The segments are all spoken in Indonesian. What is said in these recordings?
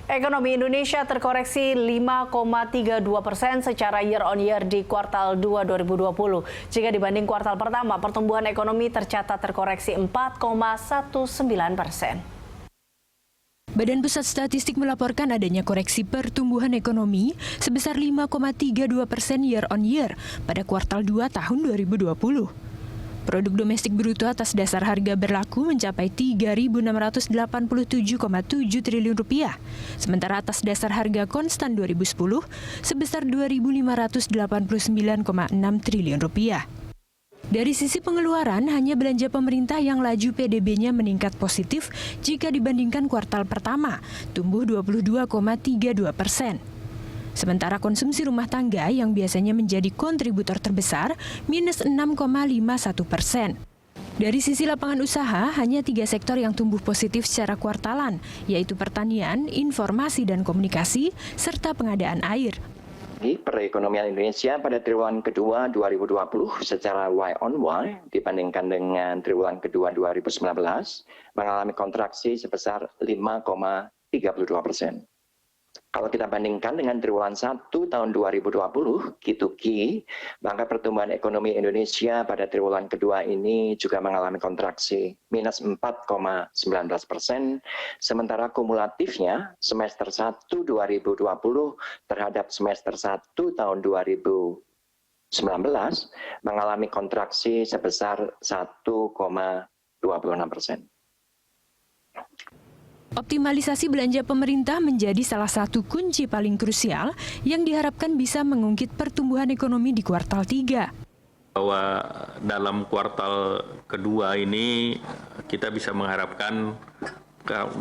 Ekonomi Indonesia terkoreksi 5,32% secara year on year di kuartal 2 2020. Jika dibanding kuartal pertama, pertumbuhan ekonomi tercatat terkoreksi 4,19%. Badan Pusat Statistik melaporkan adanya koreksi pertumbuhan ekonomi sebesar 5,32% year on year pada kuartal 2 tahun 2020. Produk domestik bruto atas dasar harga berlaku mencapai Rp3.687,7 triliun, sementara atas dasar harga konstan 2010 sebesar Rp2.589,6 triliun. Dari sisi pengeluaran, hanya belanja pemerintah yang laju PDB-nya meningkat positif jika dibandingkan kuartal pertama, tumbuh 22,32%. Sementara konsumsi rumah tangga yang biasanya menjadi kontributor terbesar, minus 6,51%. Dari sisi lapangan usaha, hanya 3 sektor yang tumbuh positif secara kuartalan, yaitu pertanian, informasi dan komunikasi, serta pengadaan air. Perekonomian Indonesia pada triwulan kedua 2020 secara Y on Y dibandingkan dengan triwulan kedua 2019 mengalami kontraksi sebesar 5,32%. Kalau kita bandingkan dengan triwulan 1 tahun 2020, Q2Q, maka pertumbuhan ekonomi Indonesia pada triwulan kedua ini juga mengalami kontraksi minus 4,19%, sementara kumulatifnya semester 1 2020 terhadap semester 1 tahun 2019 mengalami kontraksi sebesar 1,26%. Optimalisasi belanja pemerintah menjadi salah satu kunci paling krusial yang diharapkan bisa mengungkit pertumbuhan ekonomi di kuartal 3. Bahwa dalam kuartal kedua ini kita bisa mengharapkan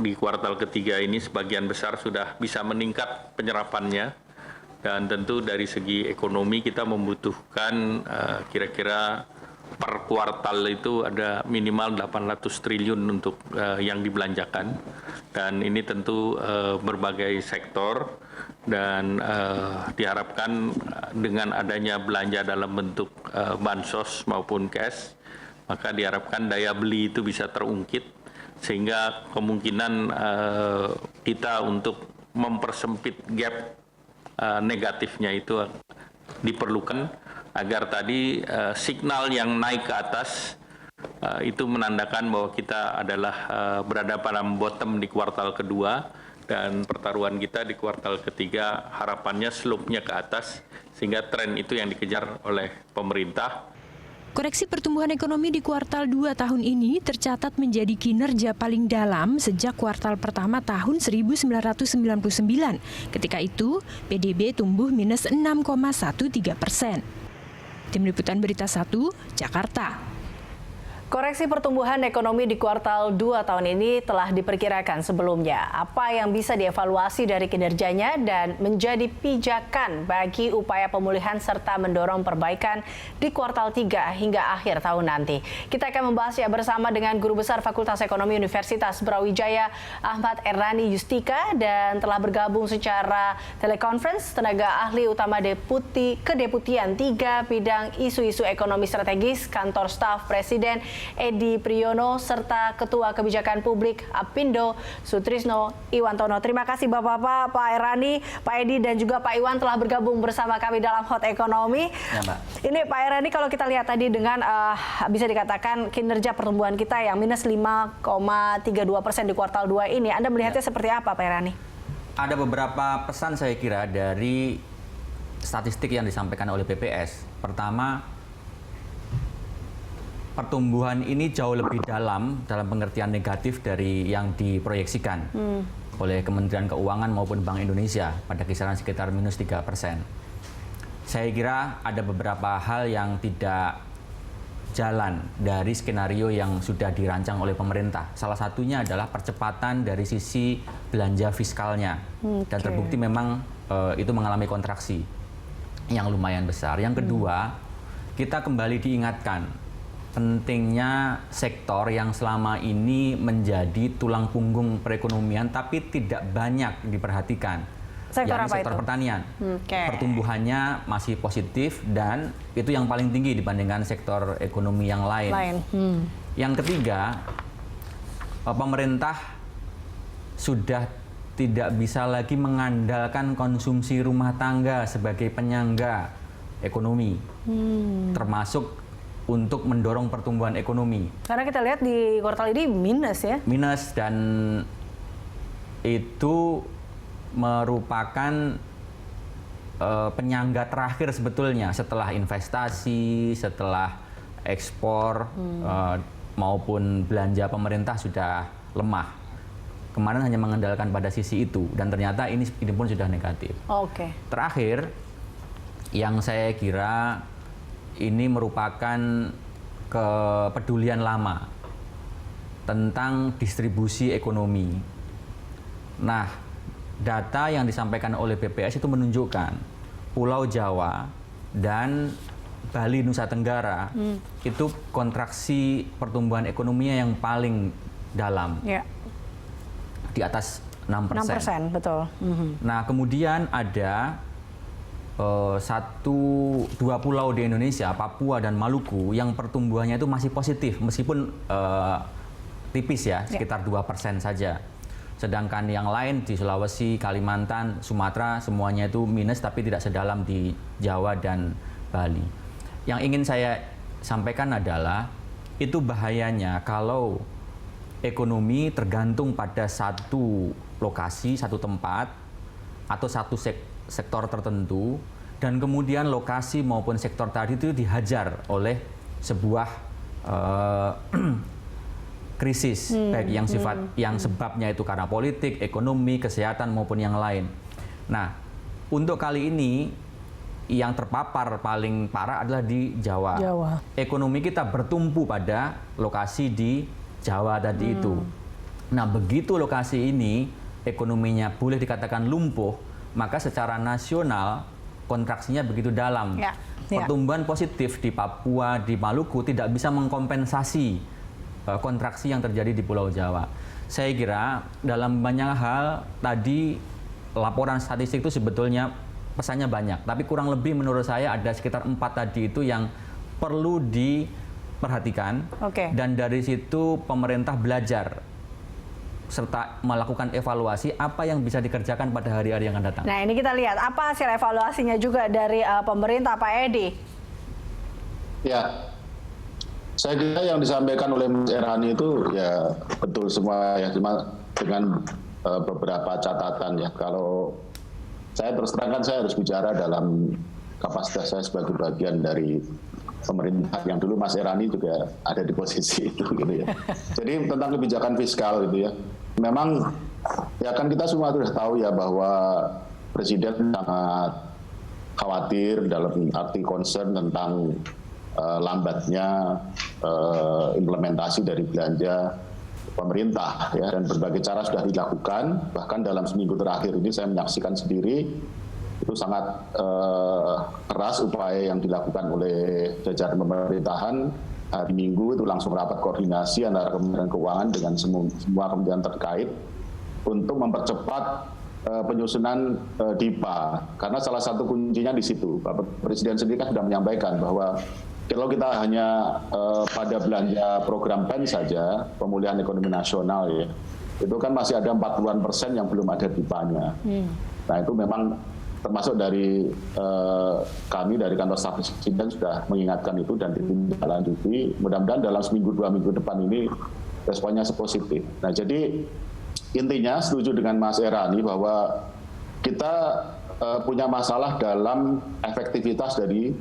di kuartal ketiga ini sebagian besar sudah bisa meningkat penyerapannya, dan tentu dari segi ekonomi kita membutuhkan kira-kira per kuartal itu ada minimal 800 triliun untuk yang dibelanjakan, dan ini tentu berbagai sektor, dan diharapkan dengan adanya belanja dalam bentuk bansos maupun cash, maka diharapkan daya beli itu bisa terungkit, sehingga kemungkinan kita untuk mempersempit gap negatifnya itu diperlukan, agar tadi signal yang naik ke atas itu menandakan bahwa kita adalah berada pada bottom di kuartal kedua, dan pertaruhan kita di kuartal ketiga harapannya slope-nya ke atas, sehingga tren itu yang dikejar oleh pemerintah. Koreksi pertumbuhan ekonomi di kuartal 2 tahun ini tercatat menjadi kinerja paling dalam sejak kuartal pertama tahun 1999. Ketika itu, PDB tumbuh minus 6,13%. Tim Liputan Berita 1, Jakarta. Koreksi pertumbuhan ekonomi di kuartal 2 tahun ini telah diperkirakan sebelumnya. Apa yang bisa dievaluasi dari kinerjanya dan menjadi pijakan bagi upaya pemulihan serta mendorong perbaikan di kuartal 3 hingga akhir tahun nanti. Kita akan membahasnya bersama dengan Guru Besar Fakultas Ekonomi Universitas Brawijaya, Ahmad Errani Yustika, dan telah bergabung secara telekonferensi tenaga ahli utama Kedeputian 3 bidang isu-isu ekonomi strategis Kantor Staf Presiden, Edi Priyono, serta Ketua Kebijakan Publik Apindo Sutrisno Iwantono. Terima kasih Bapak-Bapak, Pak Errani, Pak Edi, dan juga Pak Iwan telah bergabung bersama kami dalam Hot Ekonomi. Ya, Mbak. Ini Pak Errani, kalau kita lihat tadi dengan bisa dikatakan kinerja pertumbuhan kita yang minus 5,32% di kuartal 2 ini, Anda melihatnya seperti apa Pak Errani? Ada beberapa pesan saya kira dari statistik yang disampaikan oleh BPS. Pertama, pertumbuhan ini jauh lebih dalam pengertian negatif dari yang diproyeksikan oleh Kementerian Keuangan maupun Bank Indonesia pada kisaran sekitar minus 3%. Saya kira ada beberapa hal yang tidak jalan dari skenario yang sudah dirancang oleh pemerintah. Salah satunya adalah percepatan dari sisi belanja fiskalnya. Dan terbukti memang itu mengalami kontraksi yang lumayan besar. Yang kedua, kita kembali diingatkan pentingnya sektor yang selama ini menjadi tulang punggung perekonomian tapi tidak banyak diperhatikan. Sektor apa sektor itu? Pertanian. Pertumbuhannya masih positif dan itu yang paling tinggi dibandingkan sektor ekonomi yang lain. Yang ketiga, pemerintah sudah tidak bisa lagi mengandalkan konsumsi rumah tangga sebagai penyangga ekonomi, termasuk untuk mendorong pertumbuhan ekonomi. Karena kita lihat di kuartal ini minus ya. Minus, dan itu merupakan penyangga terakhir sebetulnya setelah investasi, setelah ekspor maupun belanja pemerintah sudah lemah. Kemarin hanya mengandalkan pada sisi itu, dan ternyata ini pun sudah negatif. Oke. Terakhir, yang saya kira ini merupakan kepedulian lama tentang distribusi ekonomi. Nah, data yang disampaikan oleh BPS itu menunjukkan Pulau Jawa dan Bali Nusa Tenggara itu kontraksi pertumbuhan ekonominya yang paling dalam, di atas 6%. 6%, betul. Nah, kemudian ada dua pulau di Indonesia, Papua dan Maluku, yang pertumbuhannya itu masih positif, meskipun tipis ya, sekitar 2% saja. Sedangkan yang lain di Sulawesi, Kalimantan, Sumatera, semuanya itu minus, tapi tidak sedalam di Jawa dan Bali. Yang ingin saya sampaikan adalah, itu bahayanya kalau ekonomi tergantung pada satu lokasi, satu tempat, atau satu sektor tertentu, dan kemudian lokasi maupun sektor tadi itu dihajar oleh sebuah krisis, baik yang sebabnya itu karena politik, ekonomi, kesehatan maupun yang lain. Nah, untuk kali ini yang terpapar paling parah adalah di Jawa. Ekonomi kita bertumpu pada lokasi di Jawa tadi itu. Nah, begitu lokasi ini ekonominya boleh dikatakan lumpuh, maka secara nasional kontraksinya begitu dalam. Pertumbuhan positif di Papua, di Maluku tidak bisa mengkompensasi kontraksi yang terjadi di Pulau Jawa. Saya kira dalam banyak hal tadi laporan statistik itu sebetulnya pesannya banyak, tapi kurang lebih menurut saya ada sekitar 4 tadi itu yang perlu diperhatikan. Dan dari situ pemerintah belajar serta melakukan evaluasi apa yang bisa dikerjakan pada hari-hari yang akan datang. Nah, ini kita lihat apa hasil evaluasinya juga dari pemerintah, Pak Edi. Ya, saya kira yang disampaikan oleh Mas Erhani itu ya betul semua ya, cuma dengan beberapa catatan ya. Kalau saya terus terangkan, saya harus bicara dalam kapasitas saya sebagai bagian dari pemerintah yang dulu Mas Erhani juga ada di posisi itu gitu ya. Jadi tentang kebijakan fiskal gitu ya. Memang ya kan kita semua sudah tahu ya bahwa Presiden sangat khawatir dalam arti concern tentang lambatnya implementasi dari belanja pemerintah ya, dan berbagai cara sudah dilakukan. Bahkan dalam seminggu terakhir ini saya menyaksikan sendiri itu sangat keras upaya yang dilakukan oleh jajaran pemerintahan. Hari Minggu itu langsung rapat koordinasi antara Kementerian Keuangan dengan semua kementerian terkait untuk mempercepat penyusunan DIPA, karena salah satu kuncinya di situ. Bapak Presiden sendiri kan sudah menyampaikan bahwa kalau kita hanya pada belanja program PEN saja, pemulihan ekonomi nasional ya, itu kan masih ada 40% yang belum ada DIPA-nya. Nah, itu memang termasuk dari kami dari kantor staf presiden sudah mengingatkan itu dan ditindaklanjuti. Mudah-mudahan dalam seminggu 2 minggu depan ini responnya positif. Nah, jadi intinya setuju dengan Mas Erhani bahwa kita punya masalah dalam efektivitas dari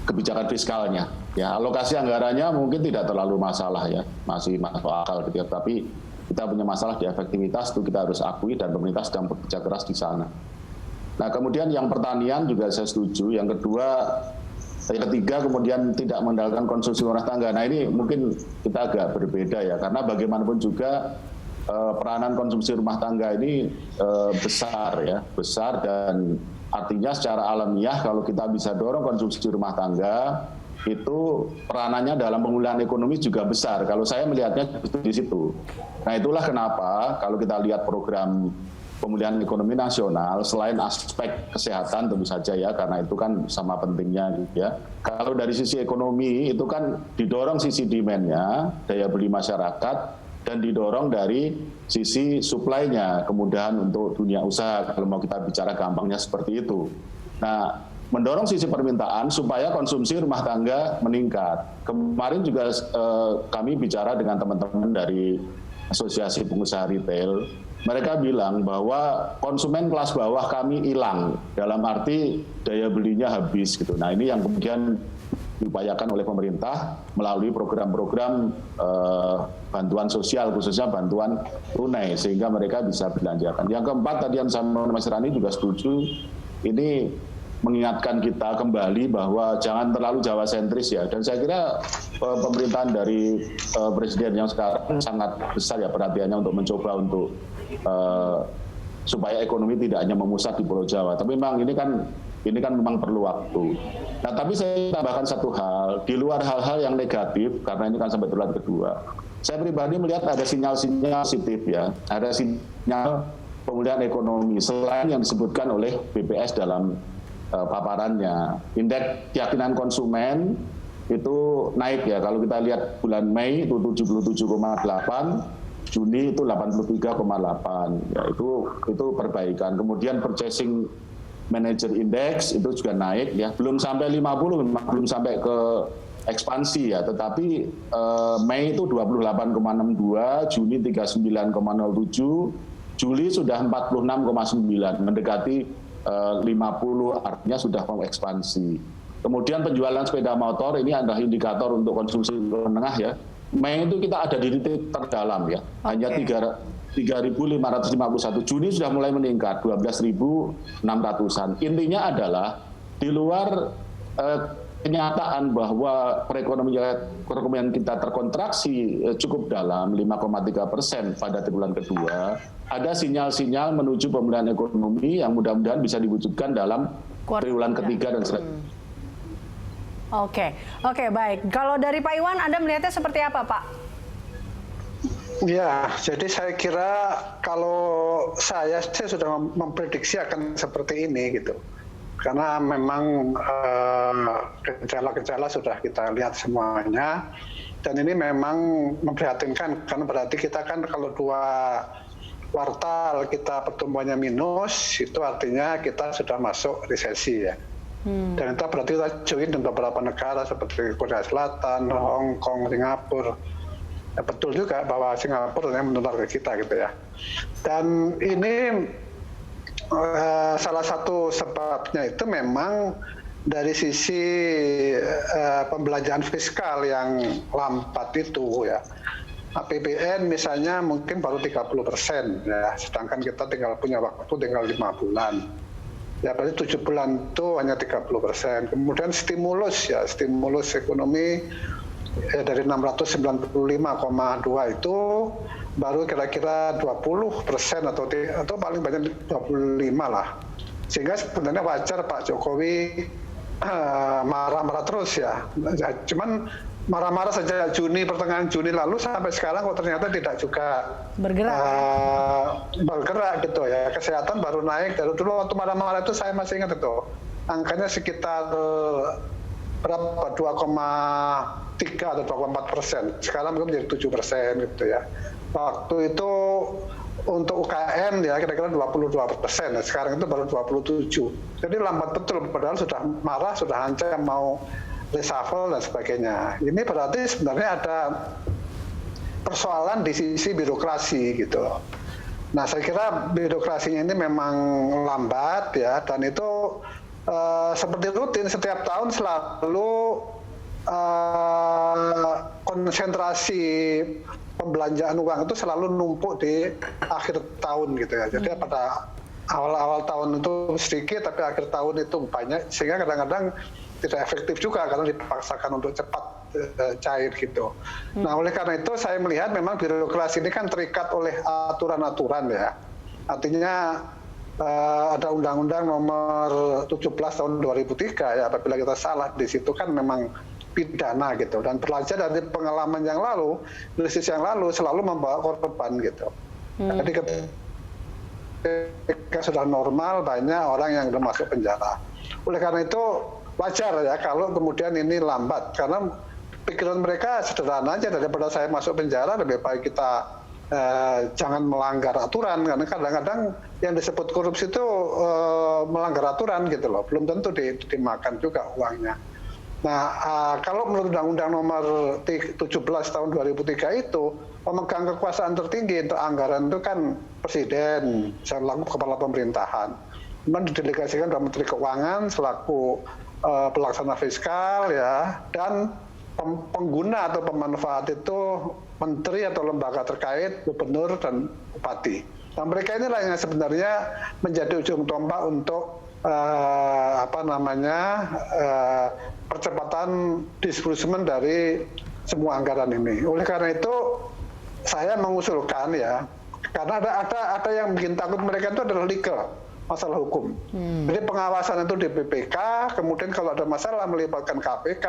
kebijakan fiskalnya. Ya, alokasi anggarannya mungkin tidak terlalu masalah ya, masih masuk akal gitu ya, tapi kita punya masalah di efektivitas, itu kita harus akui, dan pemerintah sedang bekerja keras di sana. Nah, kemudian yang pertanian juga saya setuju. Yang ketiga kemudian tidak mengandalkan konsumsi rumah tangga. Nah, ini mungkin kita agak berbeda ya, karena bagaimanapun juga peranan konsumsi rumah tangga ini besar, dan artinya secara alamiah kalau kita bisa dorong konsumsi rumah tangga, itu peranannya dalam pemulihan ekonomi juga besar. Kalau saya melihatnya di situ. Nah, itulah kenapa kalau kita lihat program pemulihan ekonomi nasional, selain aspek kesehatan tentu saja ya, karena itu kan sama pentingnya gitu ya. Kalau dari sisi ekonomi itu kan didorong sisi demand-nya, daya beli masyarakat, dan didorong dari sisi supply-nya, kemudahan untuk dunia usaha kalau mau kita bicara gampangnya seperti itu. Nah, mendorong sisi permintaan supaya konsumsi rumah tangga meningkat. Kemarin juga kami bicara dengan teman-teman dari Asosiasi Pengusaha Retail, mereka bilang bahwa konsumen kelas bawah kami hilang, dalam arti daya belinya habis gitu. Nah, ini yang kemudian diupayakan oleh pemerintah melalui program-program bantuan sosial, khususnya bantuan tunai, sehingga mereka bisa belanjakan. Yang keempat, tadi yang sama Mas Rani juga setuju, ini mengingatkan kita kembali bahwa jangan terlalu Jawa sentris ya. Dan saya kira pemerintahan dari Presiden yang sekarang sangat besar ya perhatiannya untuk mencoba untuk supaya ekonomi tidak hanya memusat di Pulau Jawa. Tapi memang ini kan memang perlu waktu. Nah, tapi saya tambahkan satu hal, di luar hal-hal yang negatif, karena ini kan sampai triwulan kedua, saya pribadi melihat ada sinyal-sinyal positif ya, ada sinyal pemulihan ekonomi selain yang disebutkan oleh BPS dalam paparannya. Indeks keyakinan konsumen itu naik ya, kalau kita lihat bulan Mei itu 77,8, Juni itu 83,8, ya itu perbaikan. Kemudian purchasing manager index itu juga naik ya, belum sampai 50, memang belum sampai ke ekspansi ya, tetapi Mei itu 28,62, Juni 39,07, Juli sudah 46,9, mendekati 50, artinya sudah mau ekspansi. Kemudian penjualan sepeda motor ini adalah indikator untuk konsumsi menengah ya. Mei itu kita ada di titik terdalam ya, hanya 3.551. Juni sudah mulai meningkat 12.600-an. Intinya adalah di luar kenyataan bahwa perekonomian kita terkontraksi cukup dalam 5,3% pada triwulan kedua, ada sinyal-sinyal menuju pemulihan ekonomi yang mudah-mudahan bisa diwujudkan dalam triwulan ketiga dan seterusnya. Oke, baik. Kalau dari Pak Iwan, Anda melihatnya seperti apa, Pak? Ya, jadi saya kira kalau saya sudah memprediksi akan seperti ini gitu. Karena memang gejala-gejala sudah kita lihat semuanya, dan ini memang memprihatinkan karena berarti kita kan kalau 2 kuartal kita pertumbuhannya minus, itu artinya kita sudah masuk resesi ya. Dan itu berarti kita join dengan beberapa negara seperti Korea Selatan, Hong Kong, Singapura. Ya, betul juga bahwa Singapura yang menular ke kita gitu ya. Dan ini salah satu sebabnya itu memang dari sisi pembelanjaan fiskal yang lambat itu ya. APBN misalnya mungkin baru 30% ya, sedangkan kita punya waktu tinggal 5 bulan. Ya berarti 7 bulan itu hanya 30%. Kemudian stimulus ekonomi dari 695,2 itu baru kira-kira 20% atau paling banyak 25 lah. Sehingga sebenarnya wajar Pak Jokowi marah-marah terus ya. Cuman marah-marah sejak pertengahan Juni lalu sampai sekarang kok ternyata tidak juga bergerak gitu ya. Kesehatan baru naik. Dari dulu waktu marah-marah itu saya masih ingat itu angkanya sekitar berapa 2,3 atau 2,4%. Sekarang mungkin menjadi 7% gitu ya. Waktu itu untuk UKM ya kira-kira 22%. Nah, sekarang itu baru 27. Jadi lambat betul. Padahal sudah marah, sudah ancam mau reshuffle dan sebagainya. Ini berarti sebenarnya ada persoalan di sisi birokrasi gitu. Nah, saya kira birokrasinya ini memang lambat ya, dan itu seperti rutin setiap tahun selalu konsentrasi pembelanjaan uang itu selalu numpuk di akhir tahun gitu ya. Jadi pada awal-awal tahun itu sedikit, tapi akhir tahun itu banyak, sehingga kadang-kadang tidak efektif juga karena dipaksakan untuk cepat cair gitu. Nah, oleh karena itu saya melihat memang birokrasi ini kan terikat oleh aturan-aturan ya. Artinya ada Undang-Undang Nomor 17 Tahun 2003 ya, apabila kita salah di situ kan memang pidana gitu. Dan belajar dari pengalaman yang lalu, krisis yang lalu selalu membawa korban gitu. Jadi ketika sudah normal banyak orang yang sudah masuk penjara. Oleh karena itu wajar ya kalau kemudian ini lambat, karena pikiran mereka sederhana aja, daripada saya masuk penjara lebih baik kita jangan melanggar aturan, karena kadang-kadang yang disebut korupsi itu melanggar aturan gitu loh, belum tentu dimakan juga uangnya. Nah, kalau menurut Undang-Undang Nomor 17 Tahun 2003 itu, pemegang kekuasaan tertinggi untuk anggaran itu kan Presiden selaku kepala pemerintahan. Kemudian didelegasikan kepada Menteri Keuangan selaku pelaksana fiskal ya, dan pengguna atau pemanfaat itu menteri atau lembaga terkait, gubernur dan bupati. Nah, mereka inilah yang sebenarnya menjadi ujung tombak untuk percepatan disbursement dari semua anggaran ini. Oleh karena itu saya mengusulkan ya, karena ada yang bikin takut mereka itu adalah legal, masalah hukum. Jadi pengawasan itu di BPK, kemudian kalau ada masalah melibatkan KPK,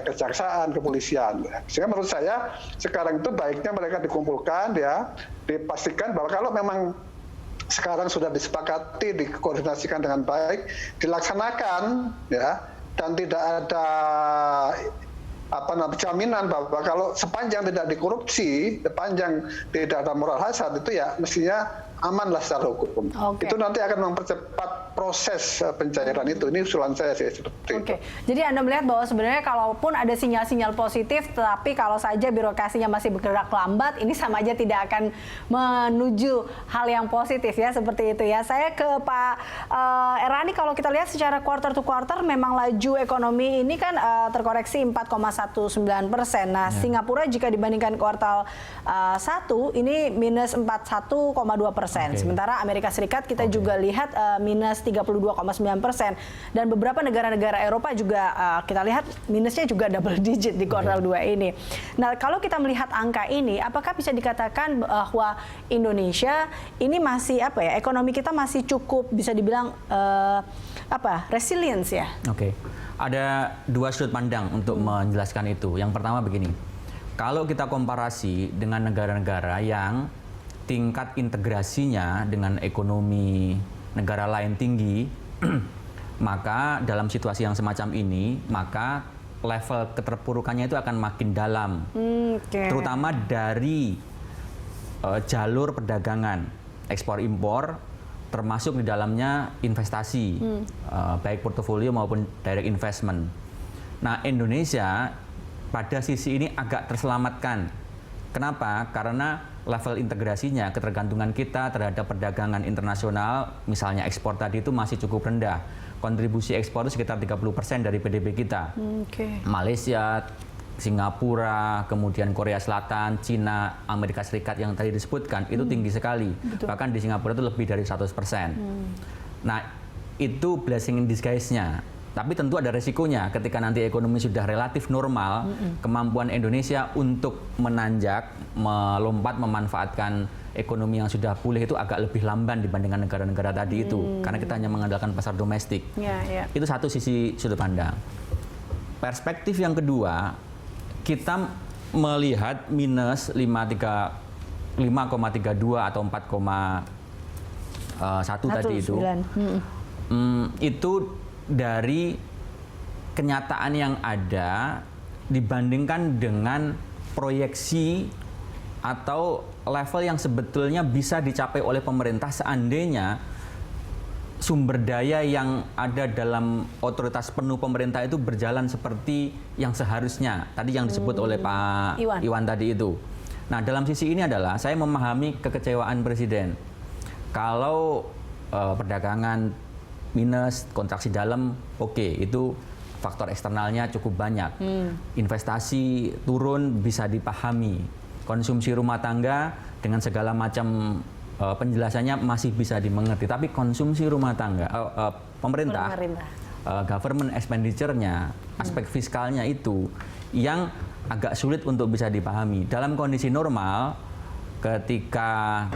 kejaksaan, kepolisian. Sehingga menurut saya sekarang itu baiknya mereka dikumpulkan ya, dipastikan bahwa kalau memang sekarang sudah disepakati, dikoordinasikan dengan baik, dilaksanakan ya, dan tidak ada jaminan bahwa kalau sepanjang tidak dikorupsi, sepanjang tidak ada moral hazard, itu ya mestinya amanlah secara hukum. Itu nanti akan mempercepat proses pencairan itu. Ini usulan saya sih seperti itu. Jadi Anda melihat bahwa sebenarnya kalaupun ada sinyal-sinyal positif, tapi kalau saja birokrasinya masih bergerak lambat, ini sama aja tidak akan menuju hal yang positif ya, seperti itu ya. Saya ke Pak Erani, kalau kita lihat secara quarter to quarter, memang laju ekonomi ini kan terkoreksi 4,19%. Nah, Singapura jika dibandingkan kuartal 1 ini minus 41,2%. Sementara Amerika Serikat kita juga lihat minus 32,9%, dan beberapa negara-negara Eropa juga kita lihat minusnya juga double digit di kuartal 2 ini. Nah, kalau kita melihat angka ini, apakah bisa dikatakan bahwa Indonesia ini masih ekonomi kita masih cukup bisa dibilang resilience ya? Ada dua sudut pandang untuk menjelaskan itu. Yang pertama begini, kalau kita komparasi dengan negara-negara yang tingkat integrasinya dengan ekonomi negara lain tinggi, maka dalam situasi yang semacam ini, maka level keterpurukannya itu akan makin dalam, terutama dari jalur perdagangan, ekspor-impor, termasuk di dalamnya investasi, baik portofolio maupun direct investment. Nah, Indonesia pada sisi ini agak terselamatkan. Kenapa? Karena level integrasinya, ketergantungan kita terhadap perdagangan internasional, misalnya ekspor tadi itu masih cukup rendah. Kontribusi ekspor itu sekitar 30% dari PDB kita. Malaysia, Singapura, kemudian Korea Selatan, Cina, Amerika Serikat yang tadi disebutkan, itu tinggi sekali. Bahkan di Singapura itu lebih dari 100%. Nah, itu blessing in disguise-nya. Tapi tentu ada resikonya ketika nanti ekonomi sudah relatif normal, kemampuan Indonesia untuk menanjak, melompat, memanfaatkan ekonomi yang sudah pulih itu agak lebih lamban dibandingkan negara-negara tadi itu. Karena kita hanya mengandalkan pasar domestik. Itu satu sisi sudut pandang. Perspektif yang kedua, kita melihat minus 5,32 atau 4,1 tadi itu. Itu dari kenyataan yang ada dibandingkan dengan proyeksi atau level yang sebetulnya bisa dicapai oleh pemerintah seandainya sumber daya yang ada dalam otoritas penuh pemerintah itu berjalan seperti yang seharusnya. Tadi yang disebut oleh Pak Iwan tadi itu. Nah, dalam sisi ini adalah saya memahami kekecewaan Presiden. Kalau perdagangan minus, kontraksi dalam, itu faktor eksternalnya cukup banyak. Investasi turun bisa dipahami. Konsumsi rumah tangga dengan segala macam penjelasannya masih bisa dimengerti. Tapi konsumsi rumah tangga, pemerintah, government expenditure-nya, aspek fiskalnya itu yang agak sulit untuk bisa dipahami. Dalam kondisi normal, ketika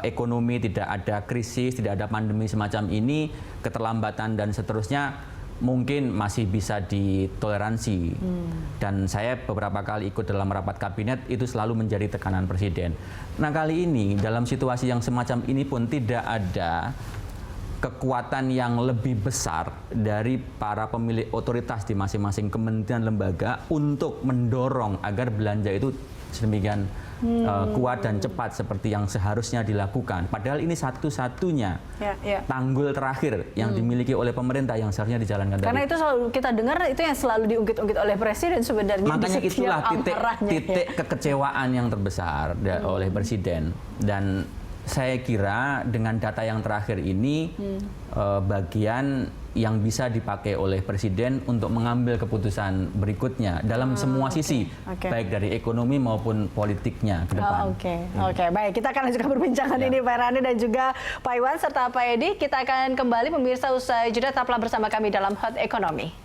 ekonomi tidak ada krisis, tidak ada pandemi semacam ini, keterlambatan dan seterusnya mungkin masih bisa ditoleransi. Dan saya beberapa kali ikut dalam rapat kabinet, itu selalu menjadi tekanan Presiden. Nah, kali ini dalam situasi yang semacam ini pun tidak ada kekuatan yang lebih besar dari para pemilik otoritas di masing-masing kementerian lembaga untuk mendorong agar belanja itu sedemikian kuat dan cepat seperti yang seharusnya dilakukan. Padahal ini satu-satunya tanggul terakhir yang dimiliki oleh pemerintah yang seharusnya dijalankan. Karena itu selalu kita dengar, itu yang selalu diungkit-ungkit oleh Presiden sebenarnya. Makanya itulah titik kekecewaan yang terbesar oleh Presiden. Dan saya kira dengan data yang terakhir ini bagian yang bisa dipakai oleh Presiden untuk mengambil keputusan berikutnya dalam semua sisi, baik dari ekonomi maupun politiknya ke depan. Oke, baik. Kita akan lanjutkan perbincangan ini Pak Rani dan juga Pak Iwan serta Pak Edi. Kita akan kembali pemirsa usai jeda, tetaplah bersama kami dalam Hot Ekonomi.